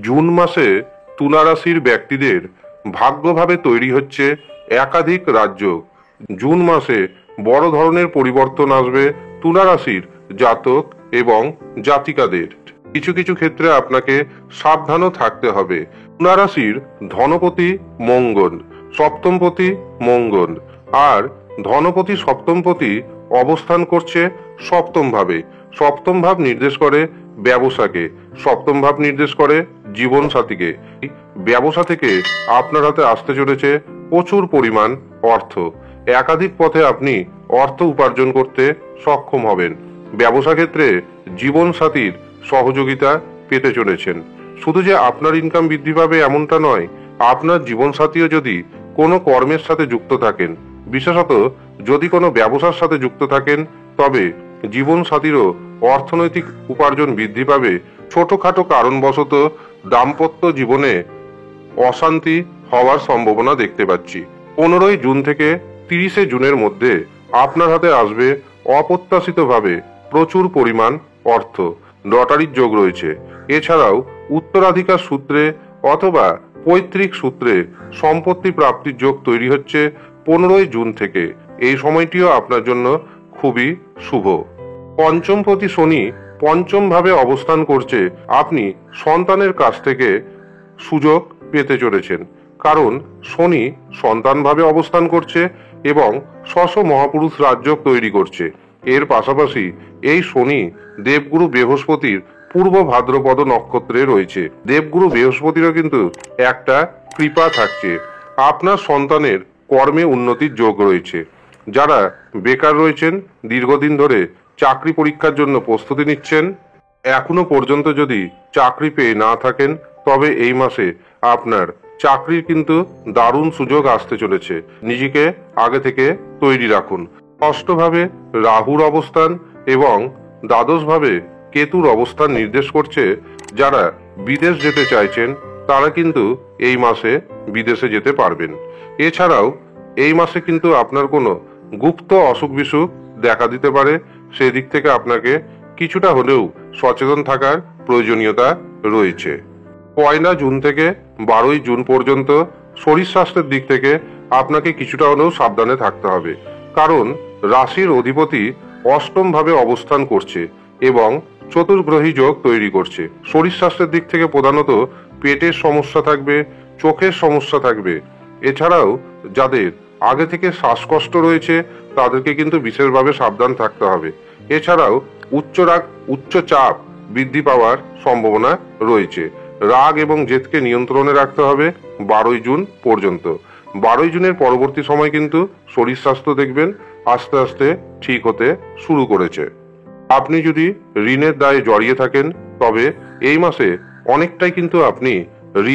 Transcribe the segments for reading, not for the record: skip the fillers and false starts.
June মাসে তুলা রাশির ব্যক্তিদের ভাগ্যভাবে তৈরি হচ্ছে একাধিক রাজযোগ। জুন মাসে বড় ধরনের পরিবর্তন আসবে তুলা রাশির জাতক এবং জাতিকাদের। কিছু কিছু ক্ষেত্রে আপনাকে সাবধানও থাকতে হবে। তুলা রাশির ধনপতি মঙ্গল, সপ্তমপতি মঙ্গল, আর ধনপতি সপ্তমপতি অবস্থান করছে সপ্তম ভাবে। সপ্তম ভাব নির্দেশ করে ব্যবসাকে, সপ্তম ভাব নির্দেশ করে জীবন সাথীকে। ব্যবসা থেকে আপনার হাতে আসতে চলেছে প্রচুর পরিমাণ অর্থ। একাধিক পথে আপনি অর্থ উপার্জন করতে সক্ষম হবেন। ব্যবসা ক্ষেত্রে জীবন সাথীর সহযোগিতা পেতে চলেছেন। শুধু যে আপনার ইনকাম বৃদ্ধি পাবে এমনটা নয়, আপনার জীবন সাথীও যদি কোনো কর্মের সাথে যুক্ত থাকেন, বিশেষত যদি কোনো ব্যবসার সাথে যুক্ত থাকেন, তবে জীবন সাথীরও অর্থনৈতিক উপার্জন বৃদ্ধি পাবে। ছোটখাটো কারণবশত দাম্পত্য জীবনে অশান্তি হওয়ার সম্ভাবনা দেখতে পাচ্ছি। 15 জুন থেকে 30 জুনের মধ্যে আপনার হাতে আসবে অপ্রত্যাশিতভাবে প্রচুর পরিমাণ অর্থ। লটারির যোগ রয়েছে। এছাড়াও উত্তরাধিকার সূত্রে অথবা পৈতৃক সূত্রে সম্পত্তি প্রাপ্তির যোগ তৈরি হচ্ছে 15 জুন থেকে। এই সময়টিও আপনার জন্য খুবই শুভ। পঞ্চমপতি শনি পঞ্চম ভাবে অবস্থান করছে। আপনি সন্তানের কাছ থেকে সুযোগ পেতে চলেছেন, কারণ শনি সন্তান ভাবে অবস্থান করছে এবং শশ মহাপুরুষ রাজযোগ তৈরি করছে। এর পাশাপাশি এই শনি দেবগুরু বৃহস্পতির পূর্ব ভাদ্রপদ নক্ষত্রে রয়েছে। দেবগুরু বৃহস্পতিরও কিন্তু একটা কৃপা থাকছে। আপনার সন্তানের কর্মে উন্নতির যোগ রয়েছে। যারা বেকার রয়েছেন, দীর্ঘদিন ধরে চাকরি পরীক্ষার জন্য প্রস্তুতি নিচ্ছেন, এখনো পর্যন্ত যদি চাকরি পেয়ে না থাকেন, তবে এই মাসে আপনার চাকরির কিন্তু দারুণ সুযোগ আসতে চলেছে। নিজেকে আগে থেকে তৈরি রাখুন। ষষ্ঠভাবে রাহুর অবস্থান এবং দ্বাদশভাবে কেতুর অবস্থান নির্দেশ করছে যারা বিদেশ যেতে চাইছেন তারা কিন্তু এই মাসে বিদেশে যেতে পারবেন। এছাড়াও এই মাসে কিন্তু আপনার কোনো গুপ্ত অসুখ বিসুখ দেখা দিতে পারে। সেদিক থেকে আপনাকে কিছুটা হলেও সচেতন থাকার প্রয়োজনীয়তা রয়েছে। 1 জুন থেকে 12 জুন পর্যন্ত শরীর স্বাস্থ্যের দিক থেকে আপনাকে কিছুটা হলেও সাবধানে থাকতে হবে, কারণ রাশির অধিপতি অষ্টম ভাবে অবস্থান করছে এবং চতুর্গ্রহী যোগ তৈরি করছে। শরীর স্বাস্থ্যের দিক থেকে প্রধানত পেটের সমস্যা থাকবে, চোখের সমস্যা থাকবে। এছাড়াও যাদের আগে থেকে শ্বাসকষ্ট রয়েছে তাদেরকে কিন্তু বিশেষভাবে সাবধান থাকতে হবে। এছাড়াও উচ্চ চাপ বৃদ্ধি পাওয়ার সম্ভাবনা রয়েছে। রাগ এবং জেদকে নিয়ন্ত্রণে রাখতে হবে 12 জুন পর্যন্ত। 12 জুনের পরবর্তী সময় কিন্তু শরীর স্বাস্থ্য দেখবেন আস্তে আস্তে ঠিক হতে শুরু করেছে। আপনি যদি ঋণের দায়ে জড়িয়ে থাকেন, তবে এই মাসে অনেকটাই কিন্তু আপনি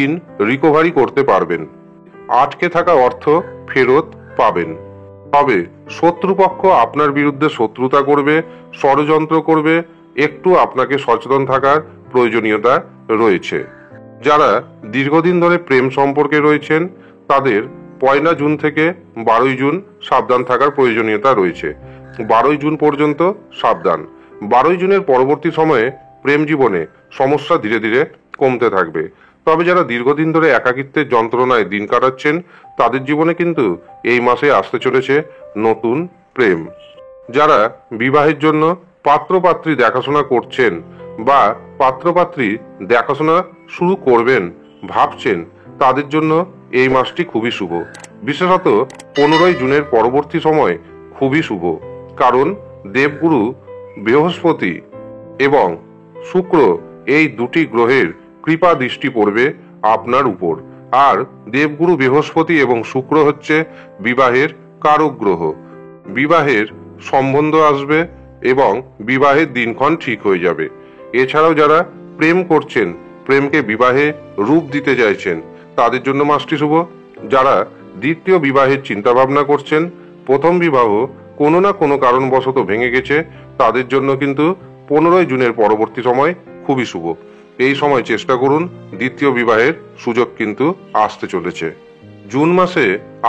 ঋণ রিকভারি করতে পারবেন। আটকে থাকা অর্থ ফেরত পাবেন। তবে শত্রুপক্ষ আপনার বিরুদ্ধে শত্রুতা করবে, ষড়যন্ত্র করবে। একটু আপনাকে সচেতন থাকার প্রয়োজনীয়তা রয়েছে। যারা দীর্ঘদিন ধরে প্রেম সম্পর্কে রয়েছেন তাদের 1 জুন থেকে 12 জুন সাবধান থাকার প্রয়োজনীয়তা রয়েছে। 12 জুন পর্যন্ত সাবধান। 12 জুনের পরবর্তী সময়ে প্রেম জীবনে সমস্যা ধীরে ধীরে কমতে থাকবে। তবে যারা দীর্ঘদিন ধরে একাকিত্বের যন্ত্রণায় দিন কাটাচ্ছেন তাদের জীবনে কিন্তু এই মাসে আসতে চলেছে নতুন প্রেম। যারা বিবাহের জন্য পাত্রপাত্রী দেখাশোনা করছেন বা পাত্রপাত্রী দেখাশোনা শুরু করবেন ভাবছেন, তাদের জন্য এই মাসটি খুবই শুভ। বিশেষত 15 জুনের পরবর্তী সময় খুবই শুভ, কারণ দেবগুরু বৃহস্পতি এবং শুক্র এই দুটি গ্রহের কৃপা দৃষ্টি পড়বে আপনার উপর। আর দেবগুরু বৃহস্পতি এবং শুক্র হচ্ছে বিবাহের কারক গ্রহ। বিবাহের সম্বন্ধ আসবে এবং বিবাহের দিনক্ষণ ঠিক হয়ে যাবে। এছাড়াও যারা প্রেম করছেন, প্রেমকে বিবাহে রূপ দিতে চাইছেন, তাদের জন্য মাসটি শুভ। যারা দ্বিতীয় বিবাহের চিন্তা ভাবনা করছেন, প্রথম বিবাহ কোনো না কোনো কারণবশত ভেঙে গেছে, তাদের জন্য কিন্তু 15 জুনের পরবর্তী সময় খুবই শুভ। এই সময় চেষ্টা করুন, দ্বিতীয় বিবাহের সুযোগ কিন্তু আসতে চলেছে। জুন মাসে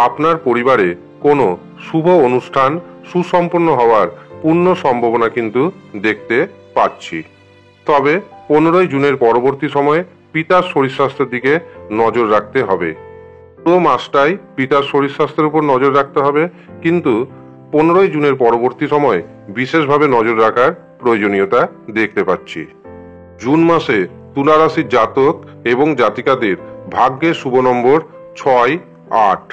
আপনার পরিবারে কোনো শুভ অনুষ্ঠান সুসম্পন্ন হওয়ার পূর্ণ সম্ভাবনা কিন্তু দেখতে পাচ্ছি। তবে 15 জুনের পরবর্তী সময়ে পিতার শরীর স্বাস্থ্যের দিকে নজর রাখতে হবে। পুরো মাসটাই পিতার শরীর স্বাস্থ্যের উপর নজর রাখতে হবে, কিন্তু 15ই জুনের পরবর্তী সময় বিশেষভাবে নজর রাখার প্রয়োজনীয়তা দেখতে পাচ্ছি। জুন মাসে তুলা রাশির জাতক এবং জাতিকাদের ভাগ্যের শুভ নম্বর 6, 8।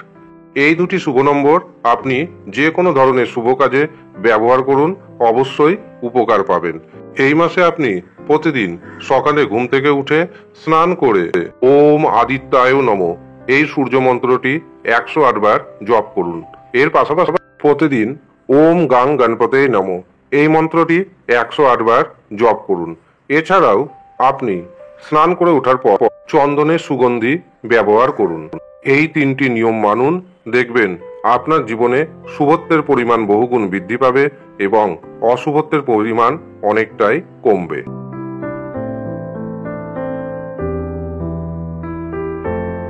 এই দুটি শুভ নম্বর আপনি যে কোনো ধরনের শুভ কাজে ব্যবহার করুন, অবশ্যই উপকার পাবেন। এই মাসে আপনি প্রতিদিন সকালে ঘুম থেকে উঠে স্নান করে ওম আদিত্যায় নমঃ এই সূর্য মন্ত্রটি 108 বার জপ করুন। এর পাশাপাশি প্রতিদিন ওম গাং গণপতে নমঃ এই মন্ত্রটি 108 বার জপ করুন। এছাড়াও আপনি স্নান করে ওঠার পর চন্দনের সুগন্ধি ব্যবহার করুন। এই 3টি নিয়ম মানুন, দেখবেন আপনার জীবনে শুভত্বের পরিমাণ বহুগুণ বৃদ্ধি পাবে এবং অশুভত্বের পরিমাণ অনেকটাই কমবে।